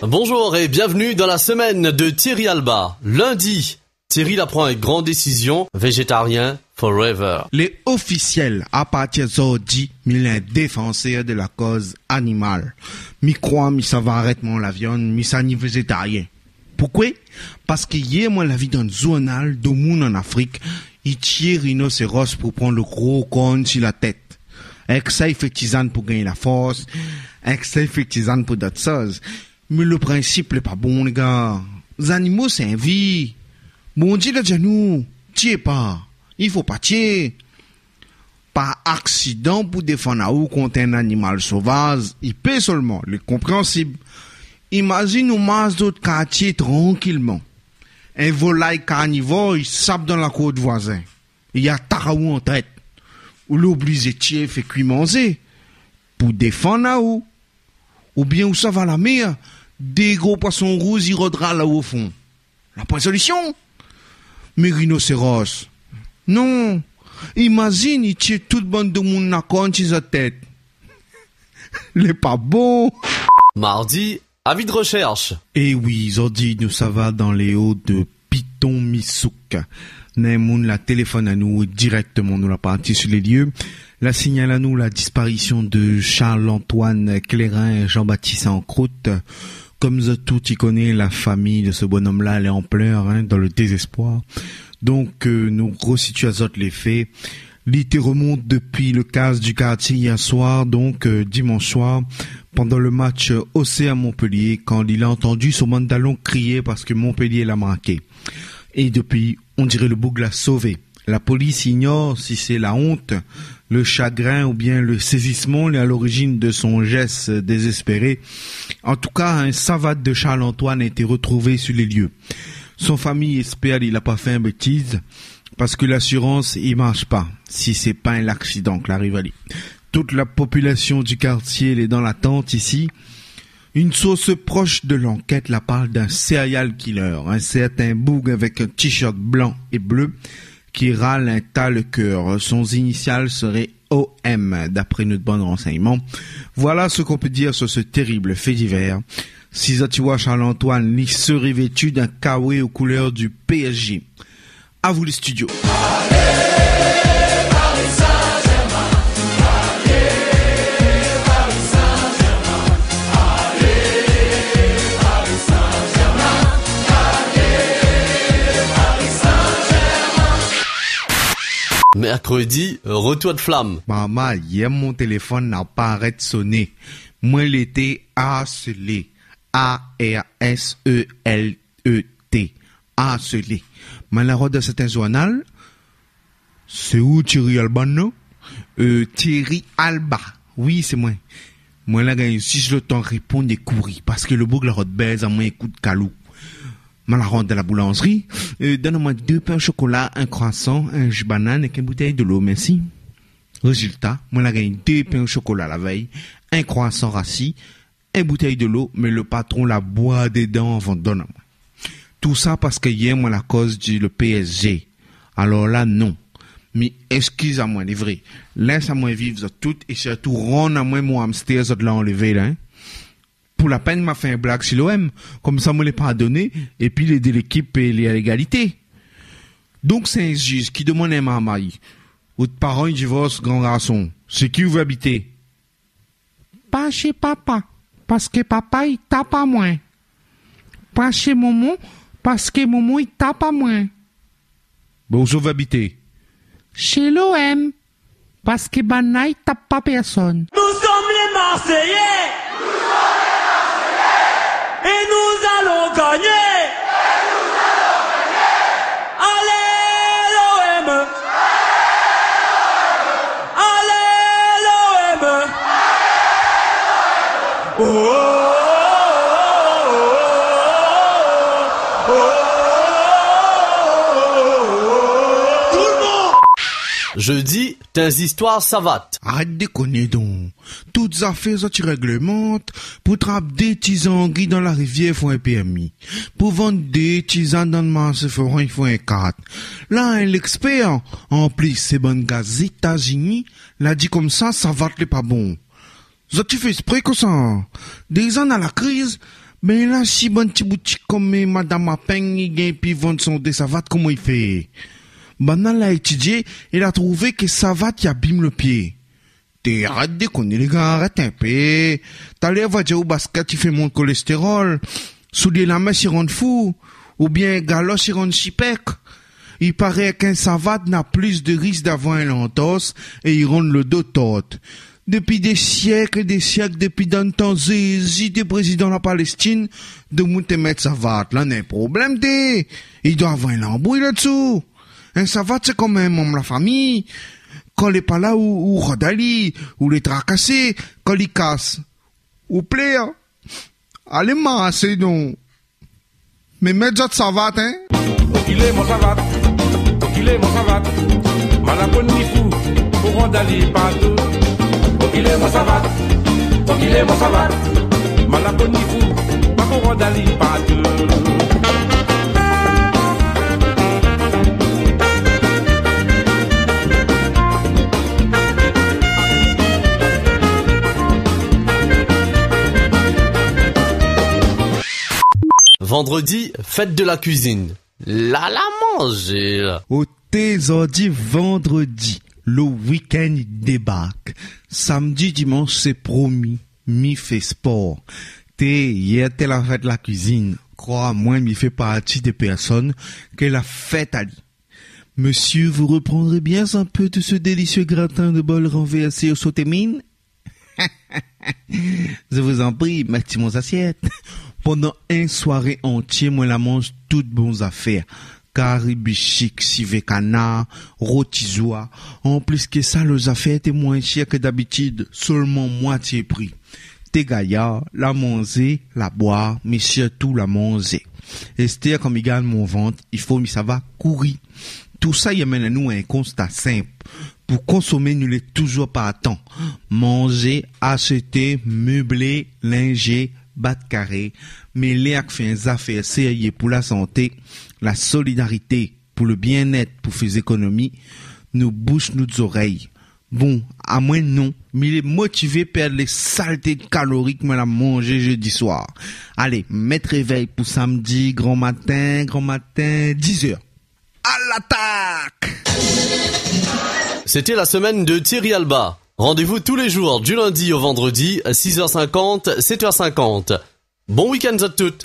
Bonjour et bienvenue dans la semaine de Thierry Alba. Lundi, Thierry la prend avec grande décision, végétarien forever. Les officiels, à partir d'aujourd'hui, un défenseur de la cause animale. Mi croit, mi ça va arrêter mon la viande, mi ça ni végétarien. Pourquoi? Parce que hier, moi, la vie dans le journal de monde en Afrique, il tire rhinocéros pour prendre le gros corne sur la tête. Avec ça, il fait tisane pour gagner la force. Avec ça, il fait tisane pour d'autres choses. Mais le principe n'est pas bon, les gars. Les animaux, c'est une vie. Bon Dieu, là, nous, tiens pas. Il faut pas tirer. Par accident pour défendre ou contre un animal sauvage, il peut seulement, le compréhensible. Imagine une masse d'autres quartiers tranquillement. Un volaille carnivore, il sape dans la cour de voisin. Il y a taraou en tête. Ou l'oblige tirer fait cuire manger. Pour défendre ou bien où ça va la mer, des gros poissons rouges, ils rôdera là au fond. La pas de solution. Mais rhinocéros. Non. Imagine, il tire toute bande de monde à compte sur sa tête. Il est pas bon. Mardi, avis de recherche. Eh oui, aujourd'hui, nous ça va dans les hauts de Piton Missouk. Naimoun la téléphone à nous directement, nous la partie sur les lieux. La signale à nous la disparition de Charles-Antoine Clérin et Jean-Baptiste en croûte. Comme tout y connaît, la famille de ce bonhomme-là, elle est en pleurs, dans le désespoir. Donc, nous resituons les faits. L'idée remonte depuis le casse du quartier hier soir, donc dimanche soir, pendant le match Océan Montpellier, quand il a entendu son mandalon crier parce que Montpellier l'a marqué. Et depuis, on dirait le boug l'a sauvé. La police ignore si c'est la honte, le chagrin ou bien le saisissement à l'origine de son geste désespéré. En tout cas, un savate de Charles-Antoine a été retrouvé sur les lieux. Son famille espère qu'il n'a pas fait une bêtise, parce que l'assurance, il marche pas, si c'est pas un accident que l'arrive à lui. Toute la population du quartier, elle est dans l'attente ici. Une source proche de l'enquête la parle d'un serial killer, un certain boug avec un t-shirt blanc et bleu, qui râle un tas le cœur. Son initial serait OM, d'après notre bon renseignement. Voilà ce qu'on peut dire sur ce terrible fait divers. Si tu vois Charles-Antoine, il serait vêtu d'un kawaii aux couleurs du PSG. À vous les studios. Mercredi, retour de flamme. Maman, hier mon téléphone n'a pas arrêté de sonner. Moi, il était harcelé. A-R-S-E-L-E-T. Harcelé. Malheureusement, de certains journal, c'est où Thierry Alba, non? Thierry Alba. Oui, c'est moi. Moi, là, si je le temps répondre et courir, parce que le bouc la route baise à moi écoute calou. Malheureusement, de la boulangerie, donne-moi 2 pains au chocolat, un croissant, un jus banane et une bouteille de l'eau, merci. Résultat, moi, là, gagne 2 pains au chocolat la veille, un croissant rassis, une bouteille de l'eau, mais le patron la boit dedans avant de donner à moi. Tout ça parce que hier, moi, la cause du le PSG. Alors là, non. Mais excuse-moi, les vrais. Laisse-moi vivre tout et surtout rends à moi mon hamster, ça de l'a enlevé, là, hein. Pour la peine, m'a fait un blague sur l'OM. Comme ça, me l'ai pardonné. Et puis, l'aider l'équipe et les à l'égalité. Donc, c'est un juge qui demande un mari. Votre parent, il divorce, grand garçon. C'est qui vous veut habiter? Pas chez papa. Parce que papa, il tape à moi. Pas chez maman. Parce que maman, il tape à moi. Bon, où vous habiter? Chez l'OM. Parce que Bana, il tape pas personne. Nous sommes les Marseillais! Et nous allons gagner! Allez l'OM! Allez l'OM! Oh, oh, oh, oh, oh. Tout le monde! Jeudi, tes histoires savates. Arrête de déconner donc. Toutes affaires ça tu réglementes. Pour trapper des tisans gris dans la rivière, faut un permis. Pour vendre des tisans dans le marché, il faut un 4. Là, un expert, en plus, c'est bon gaz États-Unis, l'a dit comme ça va te pas bon. Ça tu fais exprès que ça. Des ans à la crise, Ben là, si bon petit boutique comme Madame Apeng, il gagne puis vendre son des savates, comment il fait? Banal l'a étudié, il a trouvé que savate y abîme le pied. T'es arrête de déconner les gars, arrête un peu. T'as l'air va dire au basket, il fait mon cholestérol. Souder la messe, il rend fou. Ou bien galoche, il rend chipec. Il paraît qu'un savate n'a plus de risque d'avoir un entorse et il rend le dos torte. Depuis des siècles, depuis dans le temps, Zézi, des présidents de la Palestine, de monter mettre savate, là, n'est problème, t'es. Il doit avoir un embrouille là-dessous. Un savate, c'est comme un membre de la famille. Quand il est pas là, ou Rodali, ou les tracasser, quand il casse. Ou plaît, hein. Allez, masser, donc. Mais mettre ça de savate, hein. Il est mon savate, il est mon savate. Malabon ni fou, pour Rodali partout. Il est mon savate, il est mon savate. Malabon ni fou, pour Rodali partout. Vendredi, fête de la cuisine. La manger, là. Au Thésaudier vendredi, le week-end débarque. Samedi, dimanche, c'est promis. Mi fait sport. Hier, t'es la fête de la cuisine. Crois-moi, mi fait partie des personnes que la fête allie. Monsieur, vous reprendrez bien un peu de ce délicieux gratin de bol renversé au sauté mine? Je vous en prie, mettez mon assiette. Pendant une soirée entière, moi la mange toutes bonnes affaires. Caribichic, civet canard, rotizoa. En plus que ça, les affaires étaient moins chères que d'habitude, seulement moitié prix. T'es gaillard, la manger, la boire, mais surtout la manger. Esther, comme il gagne mon ventre, il faut, mais ça va courir. Tout ça, il amène à nous un constat simple. Pour consommer, nous l'est toujours pas à temps. Manger, acheter, meubler, linger, battre carré, mais les fait des affaires sérieuses pour la santé, la solidarité, pour le bien-être, pour faire économies, nous bouche, nos oreilles. Bon, à moins non, mais il est motivé à perdre les saletés caloriques que m'a mangé jeudi soir. Allez, mettre réveil pour samedi, grand matin, 10h. À l'attaque! C'était la semaine de Thierry Alba. Rendez-vous tous les jours, du lundi au vendredi, à 6h50, 7h50. Bon week-end à toutes!